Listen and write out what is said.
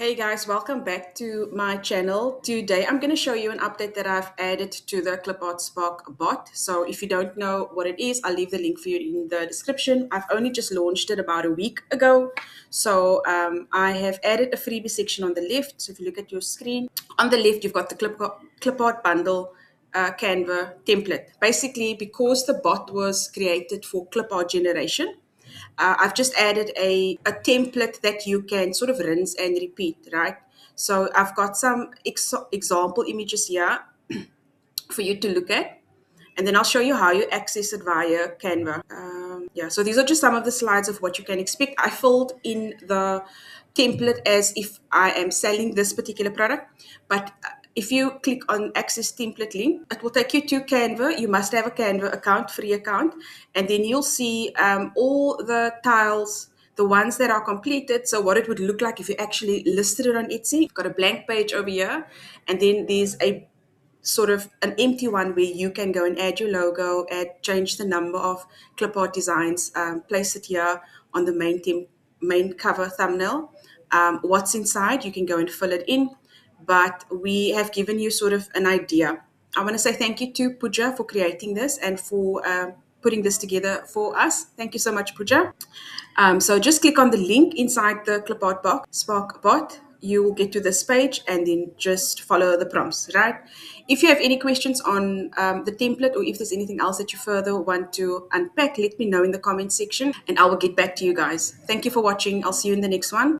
Hey guys, welcome back to my channel. Today I'm going to show you an update that I've added to the Clipart Spark bot. So if you don't know what it is, I'll leave the link for you in the description. I've only just launched it about a week ago. So I have added a freebie section on the left. So if you look at your screen, on the left you've got the Clipart bundle Canva template. Basically, because the bot was created for Clipart generation, I've just added a template that you can sort of rinse and repeat, right? So I've got some example images here for you to look at, and then I'll show you how you access it via Canva. Yeah, so these are just some of the slides of what you can expect. I filled in the template as if I am selling this particular product, but if you click on access template link, it will take you to Canva. You must have a Canva account, free account, and then you'll see all the tiles, the ones that are completed. So what it would look like if you actually listed it on Etsy. You've got a blank page over here, and then there's a sort of an empty one where you can go and add your logo, change the number of clipboard designs, place it here on the main cover thumbnail. What's inside, you can go and fill it in, but we have given you sort of an idea. I want to say thank you to Pooja for creating this and for putting this together for us. Thank you so much, Pooja. So just click on the link inside the Clipart box, Spark bot. You will get to this page and then just follow the prompts, right? If you have any questions on the template or if there's anything else that you further want to unpack, let me know in the comment section and I will get back to you guys. Thank you for watching. I'll see you in the next one.